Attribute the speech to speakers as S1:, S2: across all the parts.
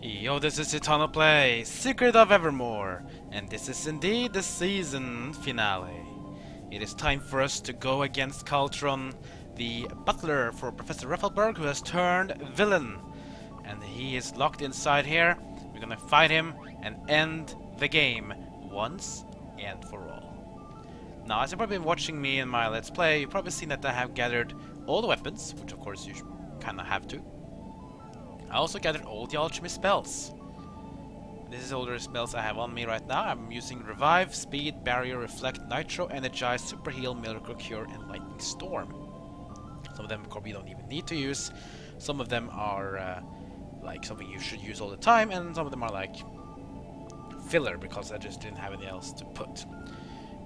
S1: Yo, this is Eternal Play, Secret of Evermore, and this is indeed the season finale. It is time for us to go against Carltron, the butler for Professor Ruffleburg, who has turned villain. And he is locked inside here. We're gonna fight him and end the game once and for all. Now, as you've probably been watching me in my Let's Play, you've probably seen that I have gathered all the weapons, which of course you kinda have to. I also gathered all the alchemy spells. This is all the spells I have on me right now. I'm using Revive, Speed, Barrier, Reflect, Nitro, Energize, Super Heal, Miracle Cure, and Lightning Storm. Some of them, of course, we don't even need to use. Some of them are like something you should use all the time, and some of them are like filler because I just didn't have anything else to put.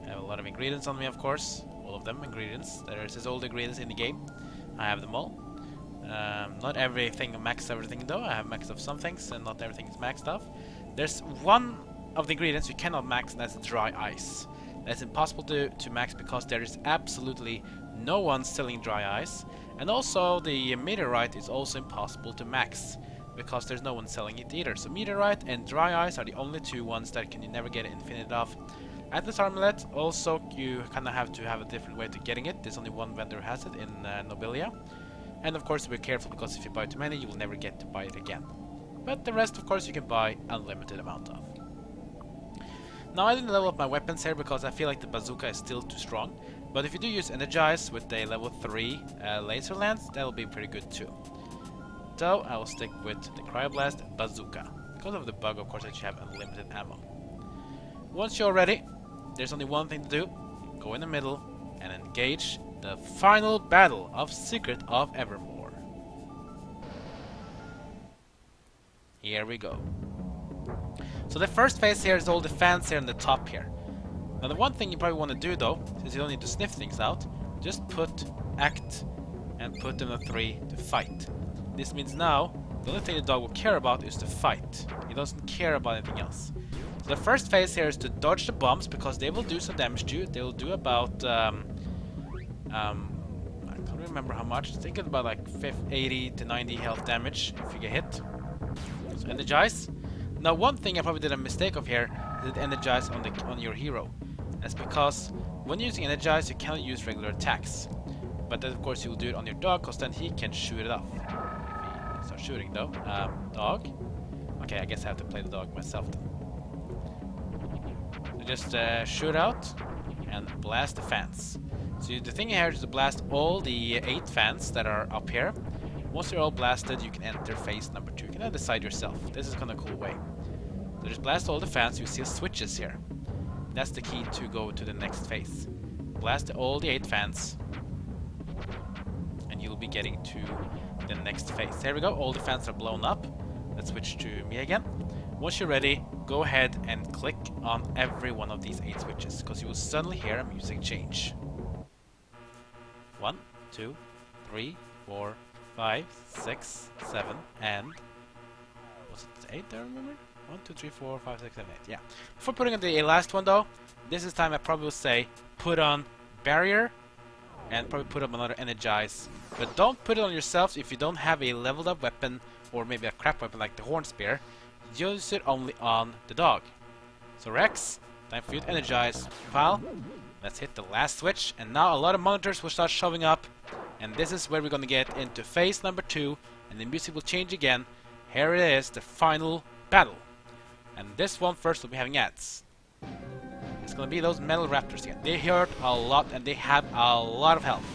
S1: I have a lot of ingredients on me, of course. All of them ingredients. There's all the ingredients in the game. I have them all. Not everything maxed everything though. I have maxed off some things and not everything is maxed off. There's one of the ingredients you cannot max, and that's dry ice. That's impossible to max because there is absolutely no one selling dry ice. And also the meteorite is also impossible to max because there's no one selling it either. So meteorite and dry ice are the only two ones that you never get infinite of. Atlas Armlet also you kinda have to have a different way to getting it. There's only one vendor who has it in Nobilia. And of course be careful because if you buy too many you will never get to buy it again. But the rest of course you can buy unlimited amount of. Now I didn't level up my weapons here because I feel like the bazooka is still too strong. But if you do use Energize with a level 3 laser lance, that'll be pretty good too. So I will stick with the Cryoblast Bazooka. Because of the bug of course that you have unlimited ammo. Once you're ready, there's only one thing to do. Go in the middle and engage the final battle of Secret of Evermore. Here we go. So the first phase here is all the fans here on the top here. Now the one thing you probably want to do though, since you don't need to sniff things out, just put act and put them on 3 to fight. This means now, the only thing the dog will care about is to fight. He doesn't care about anything else. So the first phase here is to dodge the bombs because they will do some damage to you. They will do about I can't remember how much. I think it's about like 80 to 90 health damage if you get hit. So Energize. Now one thing I probably did a mistake of here is Energize on your hero. That's because when using Energize you cannot use regular attacks. But then of course you will do it on your dog because then he can shoot it off. If he starts shooting though. Dog. Okay, I guess I have to play the dog myself then. So just shoot out and blast the fans. So the thing here is to blast all the 8 fans that are up here. Once they're all blasted, you can enter phase number 2. You can decide yourself. This is kind of a cool way. So just blast all the fans. You see switches here. That's the key to go to the next phase. Blast all the 8 fans, and you'll be getting to the next phase. There we go. All the fans are blown up. Let's switch to me again. Once you're ready, go ahead and click on every one of these 8 switches, because you will suddenly hear a music change. 1, 2, 3, 4, 5, 6, 7, and was it 8 I remember? 1, 2, 3, 4, 5, 6, 7, 8. Yeah. Before putting on the last one though, this is time I probably will say put on Barrier and probably put up another Energize. But don't put it on yourself if you don't have a leveled up weapon or maybe a crap weapon like the Horn Spear. Use it only on the dog. So Rex, time for you to Energize, pal. Let's hit the last switch, and now a lot of monitors will start showing up, and this is where we're gonna get into phase number 2, and the music will change again. Here it is, the final battle. And this one first will be having ads. It's gonna be those Metal Raptors again. They hurt a lot, and they have a lot of health.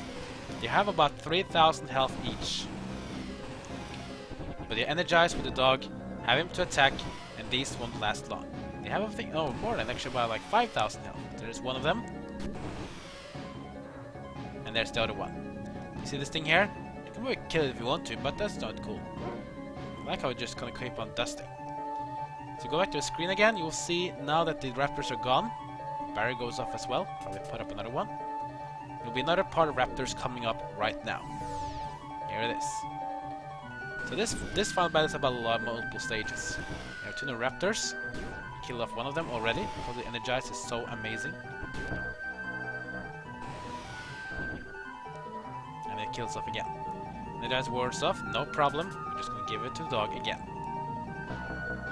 S1: They have about 3,000 health each. But you Energize with the dog, have him to attack, and these won't last long. They have everything, oh, more than actually about like 5,000 health. There's one of them. And there's the other one. You see this thing here? You can probably kill it if you want to, but that's not cool. I like how it's just gonna keep on dusting. So go back to the screen again, you will see now that the raptors are gone. Barrier goes off as well. Probably put up another one. There'll be another part of raptors coming up right now. Here it is. So this final battle is about a lot of multiple stages. We have 2 new raptors. Killed off one of them already because the Energize is so amazing. And it kills off again. Energize wards off, no problem. We're just gonna give it to the dog again.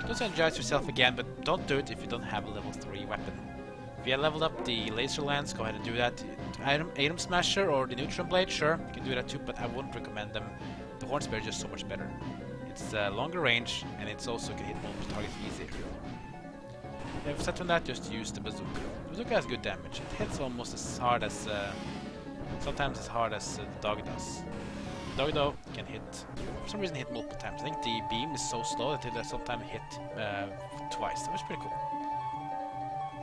S1: Just energize yourself again, but don't do it if you don't have a level 3 weapon. If you have leveled up the laser lance, go ahead and do that. Atom Smasher or the Neutron Blade, sure, you can do that too, but I wouldn't recommend them. The Horn Spear is just so much better. It's longer range, and it's also can hit multiple targets easier. Aside from that, just use the bazooka. The bazooka has good damage. It hits almost as hard as, sometimes as hard as the dog does. The dog though can hit, for some reason hit multiple times. I think the beam is so slow that it'll sometimes hit twice. That was pretty cool.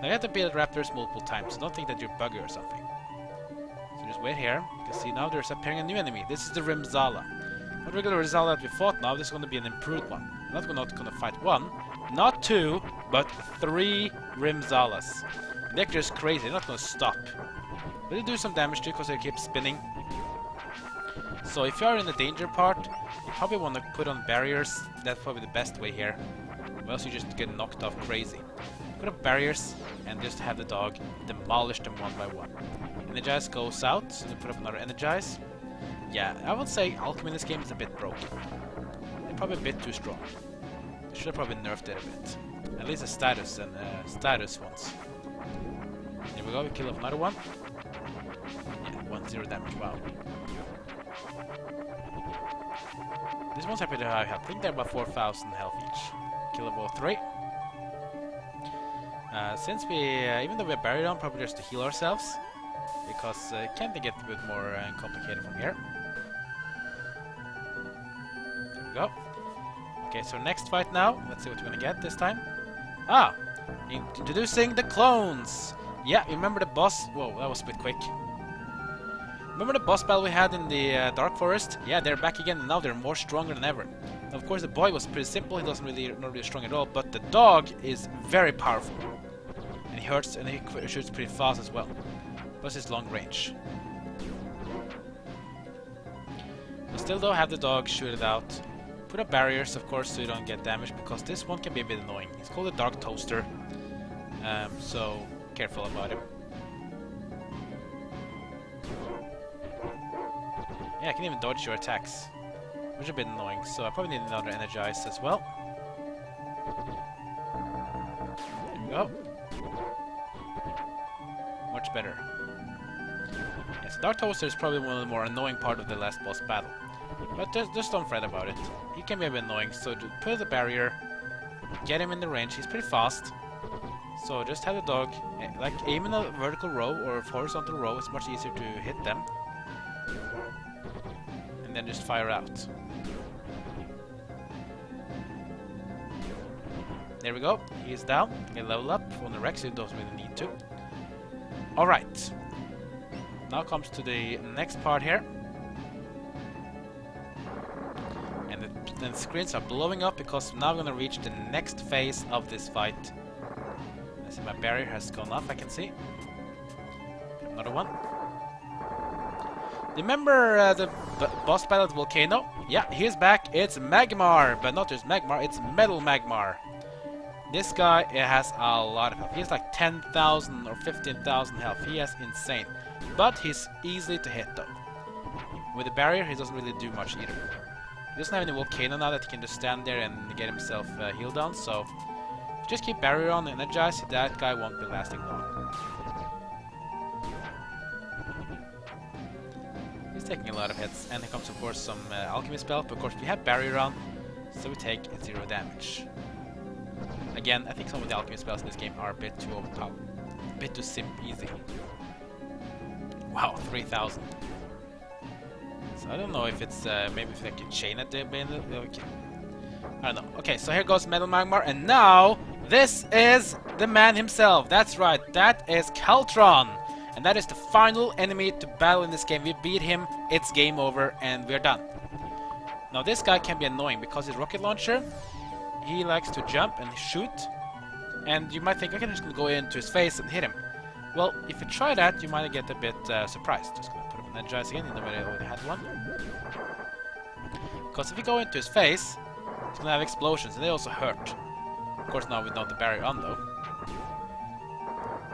S1: Now you have to beat Raptors multiple times, so don't think that you're buggy or something. So just wait here. You can see now there's appearing a new enemy. This is the Rimsala. Not regular Rimsala that we fought now, this is going to be an improved one. We're not going to fight one, not two, but 3 Rimsalas. They're just crazy, they're not going to stop. But they do some damage too because they keep spinning. So if you are in the danger part, you probably want to put on barriers. That's probably the best way here. Or else you just get knocked off crazy. Put up barriers and just have the dog demolish them one by one. Energize goes out, so you put up another Energize. Yeah, I would say alchemy in this game is a bit broken. They're probably a bit too strong. They should have probably nerfed it a bit. At least a status and status ones. There we go, we kill off another one. Yeah, 1-0 damage, wow. These ones are pretty high health. I think they're about 4,000 health each. Kill all 3. Since we, even though we're buried on, probably just to heal ourselves. Because it can get a bit more complicated from here. There we go. Okay, so next fight now. Let's see what we're gonna get this time. Ah! Introducing the clones! Yeah, remember the boss? Whoa, that was a bit quick. Remember the boss battle we had in the Dark Forest? Yeah, they're back again, and now they're more stronger than ever. Now, of course, the boy was pretty simple. He doesn't really, not really strong at all, but the dog is very powerful, and he hurts and he shoots pretty fast as well. Plus, his long range. But still, though, have the dog shoot it out. Put up barriers, of course, so you don't get damaged, because this one can be a bit annoying. He's called a Dark Toaster, so careful about him. Yeah, I can even dodge your attacks, which is a bit annoying, so I probably need another Energize as well. There we go. Much better. Yes, Dark Toaster is probably one of the more annoying part of the last boss battle. But just don't fret about it. He can be a bit annoying, so just put the barrier, get him in the range. He's pretty fast. So just have the dog, like aim in a vertical row or a horizontal row. It's much easier to hit them. And then just fire out. There we go. He's down. He level up on the Rex. He doesn't really need to. Alright. Now comes to the next part here. And the screens are blowing up because now we're going to reach the next phase of this fight. I see my barrier has gone up, I can see. Another one. Remember the boss battle at the volcano? Yeah, he's back. It's Magmar, but not just Magmar, it's Metal Magmar. This guy has a lot of health. He has like 10,000 or 15,000 health. He has insane. But he's easily to hit though. With the barrier, he doesn't really do much either. He doesn't have any volcano now that he can just stand there and get himself healed down, so just keep barrier on and energize. That guy won't be lasting long. He's taking a lot of hits, and here comes of course some alchemy spell, but of course we have barrier on, so we take 0 damage. Again, I think some of the alchemy spells in this game are a bit too overpowered. A bit too easy. Wow, 3,000. So I don't know if it's maybe if I can chain at the end. Okay. I don't know. Okay, so here goes Metal Magmar, and now this is the man himself. That's right, that is Carltron. And that is the final enemy to battle in this game. We beat him, it's game over, and we're done. Now this guy can be annoying because his rocket launcher, he likes to jump and shoot. And you might think, I can just go into his face and hit him. Well, if you try that, you might get a bit surprised. Just gonna put up an Energize again, even though I already had one. Because if you go into his face, he's gonna have explosions, and they also hurt. Of course, now without the barrier on, though.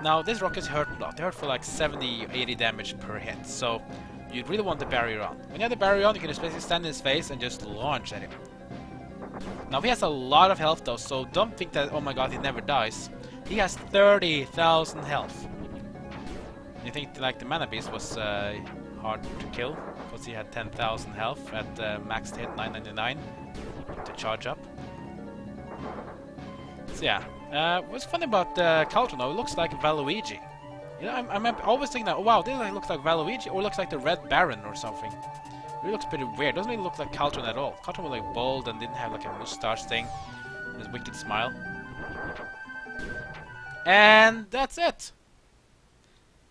S1: Now, these rockets hurt a lot. They hurt for like 70 or 80 damage per hit, so you really want the barrier on. When you have the barrier on, you can just basically stand in his face and just launch at him. Now he has a lot of health though, so don't think that, oh my god, he never dies. He has 30,000 health. You think like the Mana Beast was hard to kill because he had 10,000 health at max hit 999 to charge up. So yeah, what's funny about Carltron though, it looks like Valuigi. You know, I'm always thinking that, oh wow, this looks like Valuigi or looks like the Red Baron or something. It really looks pretty weird. Doesn't really look like Carltron at all. Carltron was like bold and didn't have like a mustache thing. His wicked smile. And that's it.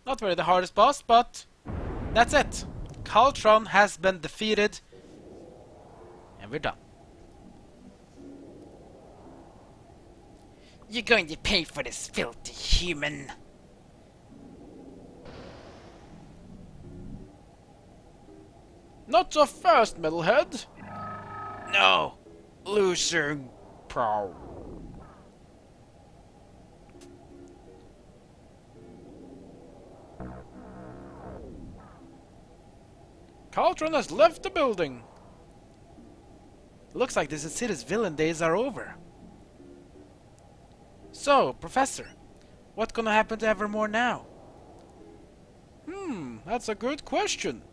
S1: Not really the hardest boss, but that's it. Carltron has been defeated. And we're done. You're going to pay for this, filthy human. Not so fast, metalhead. No, losing prow. Carltron has left the building. Looks like this city's villain days are over. So, Professor, what's gonna happen to Evermore now? That's a good question.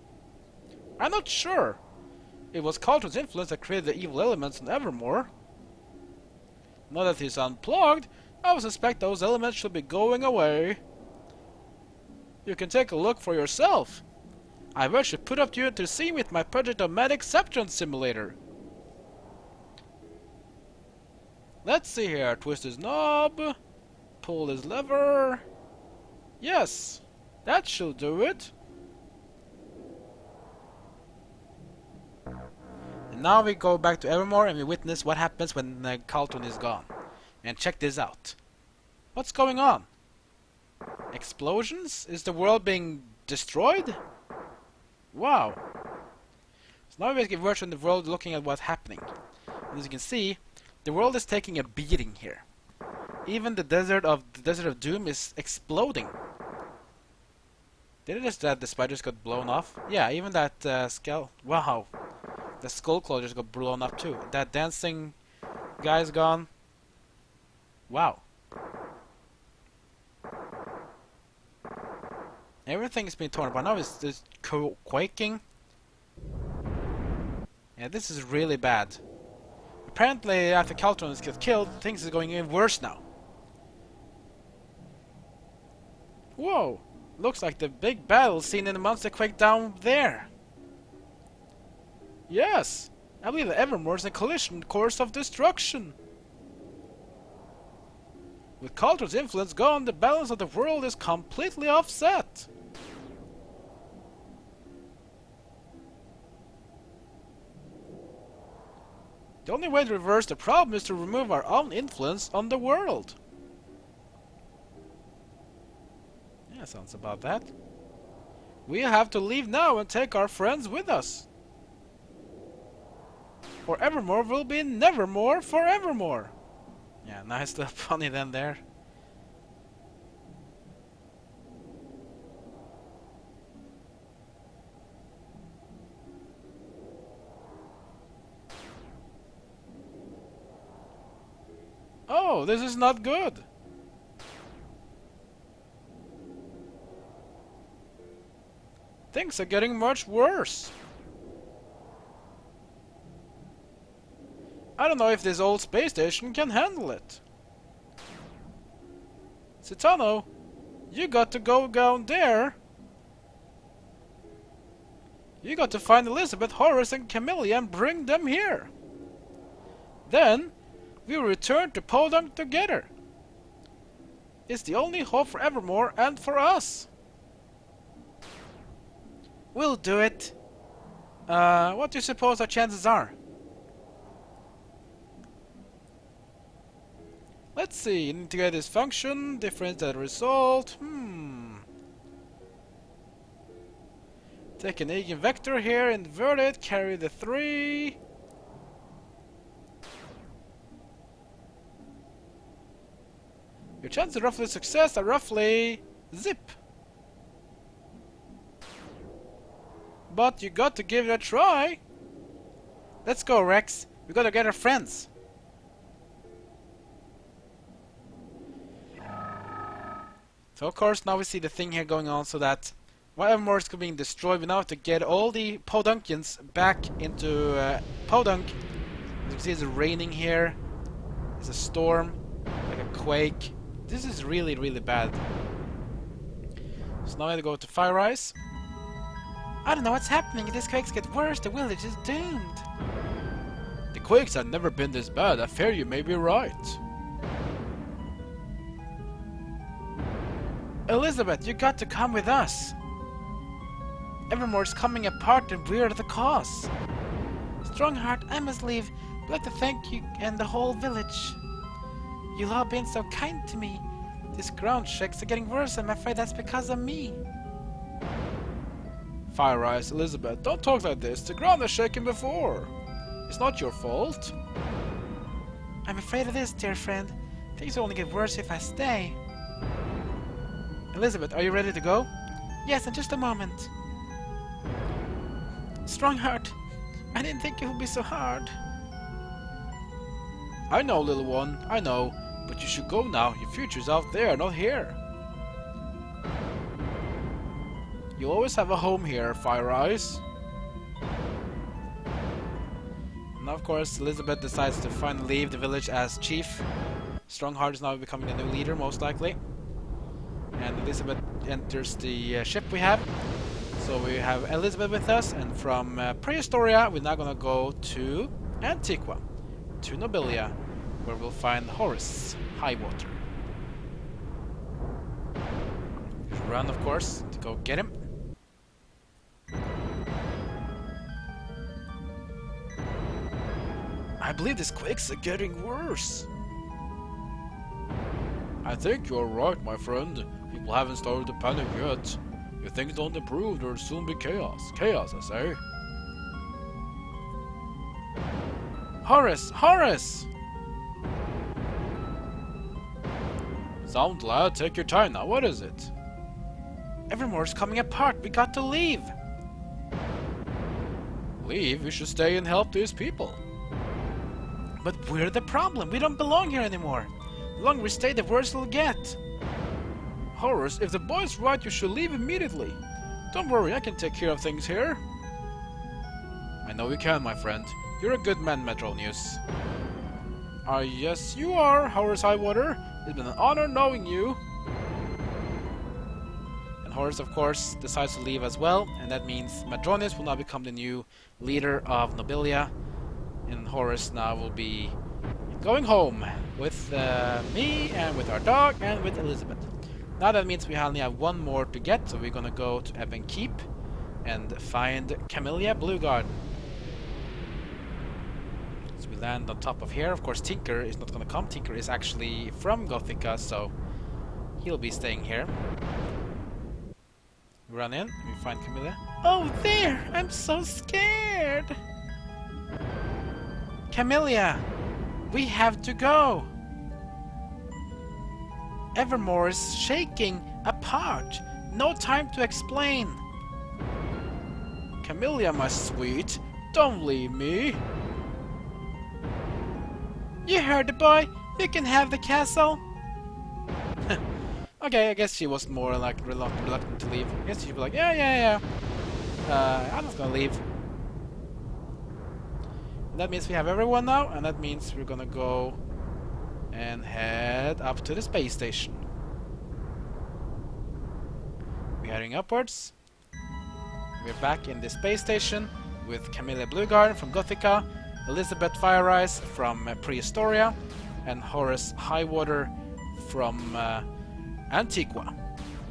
S1: I'm not sure. It was Carltron's influence that created the evil elements in Evermore. Now that he's unplugged, I would suspect those elements should be going away. You can take a look for yourself. I've actually put up to you to see with my project of Exception Simulator. Let's see here. Twist his knob. Pull his lever. Yes, that should do it. And now we go back to Evermore and we witness what happens when Carltron is gone. And check this out. What's going on? Explosions? Is the world being destroyed? Wow. So now we get version of the world looking at what's happening. And as you can see, the world is taking a beating here. Even the Desert of Doom is exploding. Did it just that the spiders got blown off? Yeah, even that skull. Wow. The skull closures got blown up too. That dancing guy's gone. Wow. Everything's been torn apart. Now it's just quaking. Yeah, this is really bad. Apparently, after Carltron gets killed, things are going even worse now. Whoa! Looks like the big battle seen in the Monster Quake down there. Yes! I believe that Evermore is a collision course of destruction. With Carltron's influence gone, the balance of the world is completely offset. The only way to reverse the problem is to remove our own influence on the world. Yeah, sounds about that. We have to leave now and take our friends with us. Or Evermore will be nevermore forevermore. Yeah, nice little funny then there. Oh, this is not good. Things are getting much worse. I don't know if this old space station can handle it. Citano, you got to go down there. You got to find Elizabeth, Horace, and Camellia and bring them here. Then, we will return to Podunk together. It's the only hope for Evermore and for us. We'll do it. What do you suppose our chances are? Let's see, integrate this function, difference that result. Take an eigenvector here, invert it, carry the 3. Your chances of roughly success are roughly zip. But you got to give it a try. Let's go, Rex. We gotta get our friends. So of course now we see the thing here going on, so that while Evermore is being destroyed, we now have to get all the Podunkians back into Podunk. As you can see, it's raining here. It's a storm, like a quake. This is really, really bad. So now I have to go to Fire Eyes. I don't know what's happening. If these quakes get worse, the village is doomed. The quakes have never been this bad. I fear you may be right. Elizabeth, you got to come with us. Evermore's coming apart and we're the cause. Strongheart, I must leave. I'd like to thank you and the whole village. You've all been so kind to me. These ground shakes are getting worse. I'm afraid that's because of me. Fire Eyes, Elizabeth, don't talk like this. The ground has shaken before. It's not your fault. I'm afraid it is, dear friend. Things will only get worse if I stay. Elizabeth, are you ready to go? Yes, in just a moment. Strongheart, I didn't think it would be so hard. I know, little one, I know. But you should go now. Your future's out there, not here. You always have a home here, Fire Eyes. Now, of course, Elizabeth decides to finally leave the village as chief. Strongheart is now becoming the new leader, most likely. And Elizabeth enters the ship we have. So we have Elizabeth with us, and from Prehistoria, we're now gonna go to Antiqua, to Nobilia, where we'll find Horus Highwater. Run, of course, to go get him. I believe these quakes are getting worse. I think you're right, my friend. People haven't started to panic yet. If things don't improve, there'll soon be chaos. Chaos, I say. Horus! Horus! Sound, lad, take your time now. What is it? Evermore's coming apart. We got to leave. Leave? We should stay and help these people. But we're the problem. We don't belong here anymore. The longer we stay, the worse it'll get. Horus, if the boy's right, you should leave immediately. Don't worry, I can take care of things here. I know you can, my friend. You're a good man, Metronius. Yes, you are, Horus Highwater. It's been an honor knowing you. And Horus, of course, decides to leave as well, and that means Metronius will now become the new leader of Nobilia. And Horus now will be going home with me and with our dog and with Elizabeth. Now that means we only have one more to get, so we're gonna go to Ebon Keep and find Camellia Blueguard. So we land on top of here. Of course, Tinker is not gonna come. Tinker is actually from Gothica, so he'll be staying here. We run in, we find Camellia. Oh, there! I'm so scared! Camellia! We have to go! Evermore is shaking apart. No time to explain. Camellia, my sweet, don't leave me. You heard the boy. You can have the castle. Okay, I guess she was more like reluctant to leave. I guess she'd be like, yeah. I'm not gonna leave. And that means we have everyone now, and that means we're gonna go and head up to the space station. We're heading upwards. We're back in the space station with Camellia Blueguard from Gothica, Elizabeth Fire Eyes from Prehistoria, and Horus Highwater from Antiqua.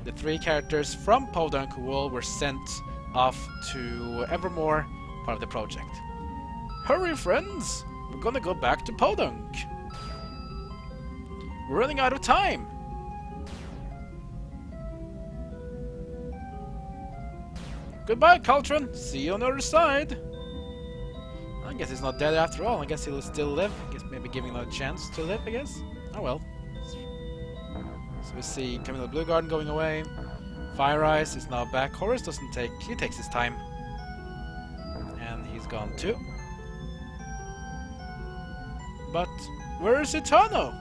S1: The three characters from Podunk who all were sent off to Evermore, part of the project. Hurry, friends! We're gonna go back to Podunk. We're running out of time! Goodbye, Carltron! See you on the other side! I guess he's not dead after all. I guess he'll still live. I guess maybe giving him a chance to live, I guess. Oh well. So we see Camellia Blueguard going away. Fire Eyes is now back. Horus doesn't take... he takes his time. And he's gone too. but where is Itano?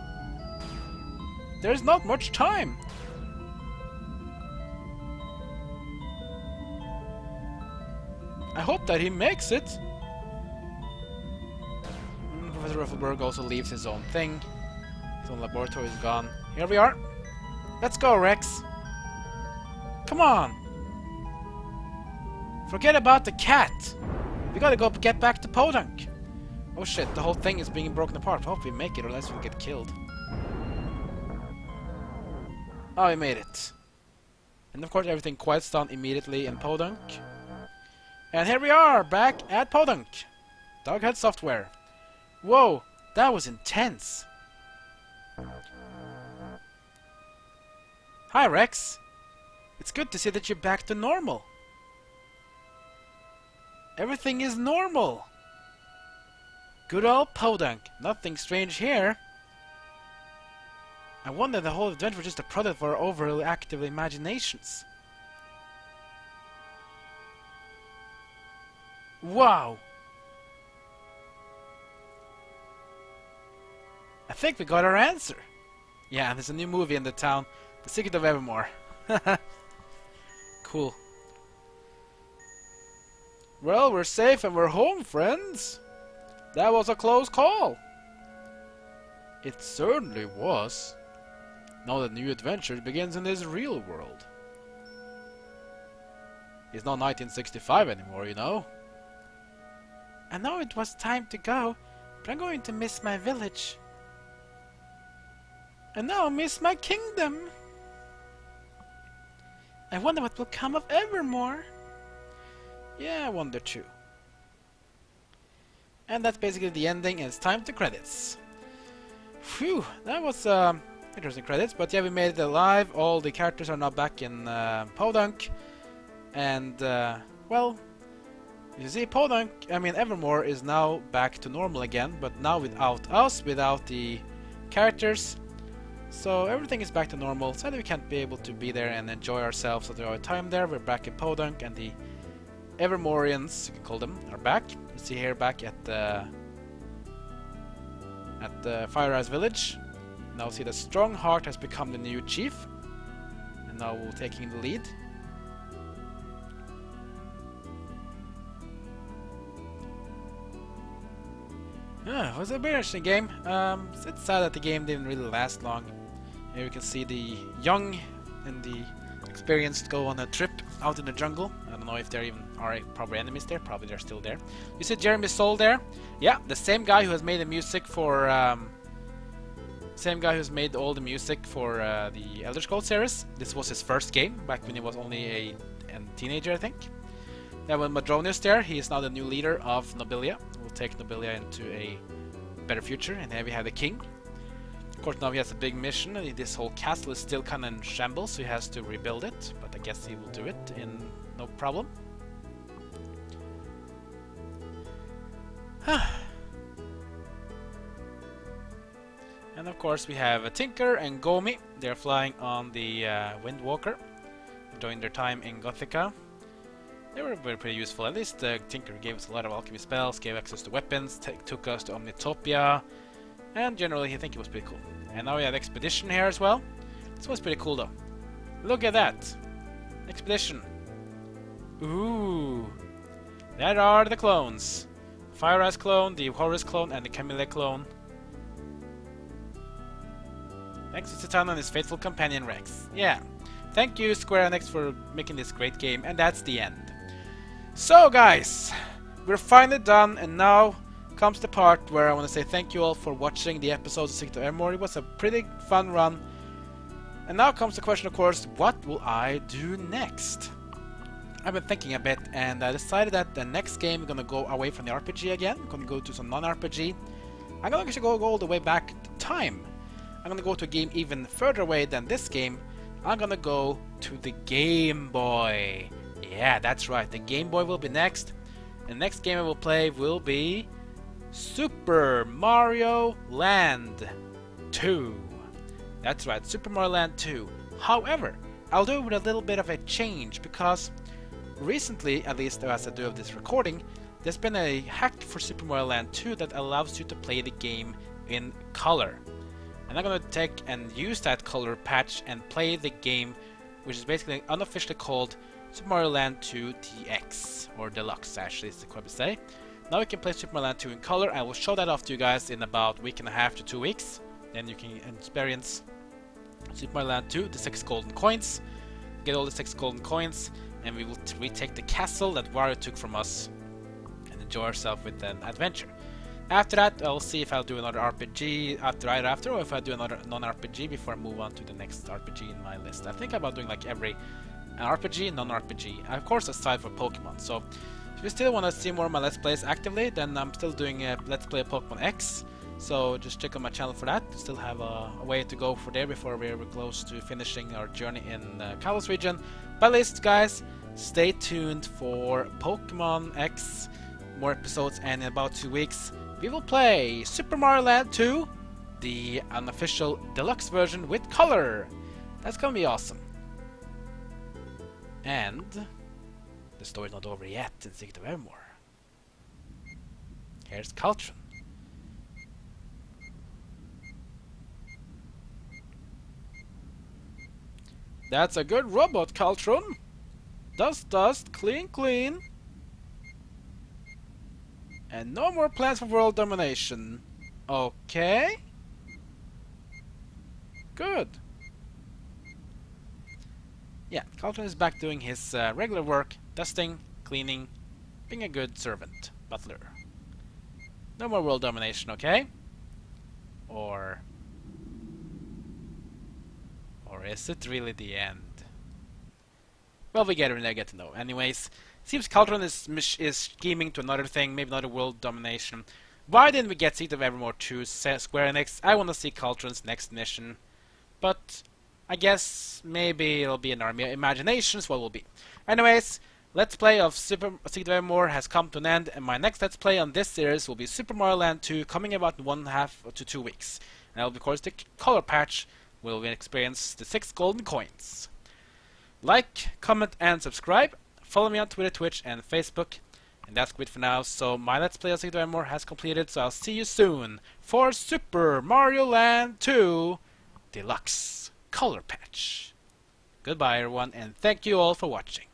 S1: There's not much time. I hope that he makes it. Professor Ruffleburg also leaves his own thing. His own laboratory is gone. Here we are. Let's go, Rex. Come on. Forget about the cat. We gotta go get back to Podunk. Oh shit, the whole thing is being broken apart. Hope we make it or else we'll get killed. Oh, we made it. And of course everything quiets down immediately in Podunk. And here we are, back at Podunk. Doghead Software. Whoa, that was intense. Hi, Rex. It's good to see that you're back to normal. Everything is normal. Good old Podunk. Nothing strange here. I wonder the whole adventure was just a product of our overly active imaginations. Wow! I think we got our answer. Yeah, there's a new movie in the town. The Secret of Evermore. Cool. Well, we're safe and we're home, friends. That was a close call. It certainly was. Now the new adventure begins in this real world. It's not 1965 anymore, you know. I know it was time to go, but I'm going to miss my village. And now I miss my kingdom. I wonder what will come of Evermore. Yeah, I wonder too. And that's basically the ending, and it's time to credits. Phew, that was interesting credits, but yeah, we made it alive. All the characters are now back in Podunk. And, well, you see, Podunk, I mean, Evermore is now back to normal again, but now without us, without the characters. So everything is back to normal. Sadly, we can't be able to be there and enjoy ourselves at our time there. We're back in Podunk, and the Evermoreans, you can call them, are back. You see here back at the Fire Eyes village. Now see that Strongheart has become the new chief, and now we're taking the lead. Yeah, it was a very interesting game. It's sad that the game didn't really last long. Here you can see the young and the experienced go on a trip out in the jungle. I don't know if there even are proper enemies there. Probably they're still there. You see Jeremy Soule there? Yeah, the same guy who has made the music for same guy who's made all the music for the Elder Scrolls series. This was his first game back when he was only a teenager, I think. Then when Madronius there, he is now the new leader of Nobilia. We'll take Nobilia into a better future, and here we have the king. Of course, now he has a big mission. This whole castle is still kind of in shambles, so he has to rebuild it. But I guess he will do it in no problem. And of course, we have Tinker and Gomi. They're flying on the Windwalker, enjoying their time in Gothica. They were pretty useful. At least Tinker gave us a lot of alchemy spells, gave access to weapons, took us to Omnitopia, and generally I think it was pretty cool. And now we have Expedition here as well. This was pretty cool though. Look at that! Expedition! Ooh! There are the clones! Fire Eyes clone, the Horus clone, and the Camille clone. Thanks to Zatanna and his faithful companion Rex. Yeah. Thank you Square Enix for making this great game, and that's the end. So guys, we're finally done, and now comes the part where I want to say thank you all for watching the episodes of Secret of Evermore. It was a pretty fun run. And now comes the question, of course, what will I do next? I've been thinking a bit, and I decided that the next game we're gonna go away from the RPG again. We're gonna go to some non-RPG. I'm gonna actually go all the way back to time. I'm gonna go to a game even further away than this game. I'm gonna go to the Game Boy. Yeah, that's right, the Game Boy will be next. The next game I will play will be Super Mario Land 2. That's right, Super Mario Land 2. However, I'll do it with a little bit of a change, because recently, at least as I do of this recording, there's been a hack for Super Mario Land 2 that allows you to play the game in color. And I'm gonna take and use that color patch and play the game, which is basically unofficially called Super Mario Land 2 DX, or Deluxe actually is the correct to say. Now we can play Super Mario Land 2 in color. I will show that off to you guys in about a week and a half to 2 weeks. Then you can experience Super Mario Land 2, the 6 golden coins. Get all the 6 golden coins, and we will retake the castle that Wario took from us and enjoy ourselves with an adventure. After that, I'll see if I'll do another RPG after, or if I do another non-RPG before I move on to the next RPG in my list. I think about doing like every RPG, non-RPG, of course aside for Pokemon. So if you still want to see more of my Let's Plays actively, then I'm still doing a Let's Play Pokemon X. So just check out my channel for that. Still have a way to go for there before we're close to finishing our journey in Kalos region. But at least, guys, stay tuned for Pokemon X, more episodes, and in about 2 weeks we will play Super Mario Land 2, the unofficial deluxe version with color. That's gonna be awesome. And the story's not over yet in Secret of Evermore. Here's Carltron. That's a good robot, Carltron. Dust, dust, clean, clean. And no more plans for world domination. Okay. Good. Yeah, Carltron is back doing his regular work, dusting, cleaning, being a good servant, butler. No more world domination, okay? Or is it really the end? Well, we get to know. Anyways, seems Carltron is scheming to another thing, maybe another world domination. Why didn't we get Secret of Evermore 2 Square Enix? I want to see Carltron's next mission, but I guess maybe it'll be an army of imaginations. What will be? Anyways, Let's Play of Secret of Evermore has come to an end, and my next Let's Play on this series will be Super Mario Land 2, coming about in 1.5 to 2 weeks. And that will be, of course, the color patch. We'll experience the 6 golden coins. Like, comment, and subscribe. Follow me on Twitter, Twitch, and Facebook. And that's it for now. So my Let's Play of Secret of Evermore has completed. So I'll see you soon for Super Mario Land 2 Deluxe Color Patch. Goodbye, everyone, and thank you all for watching.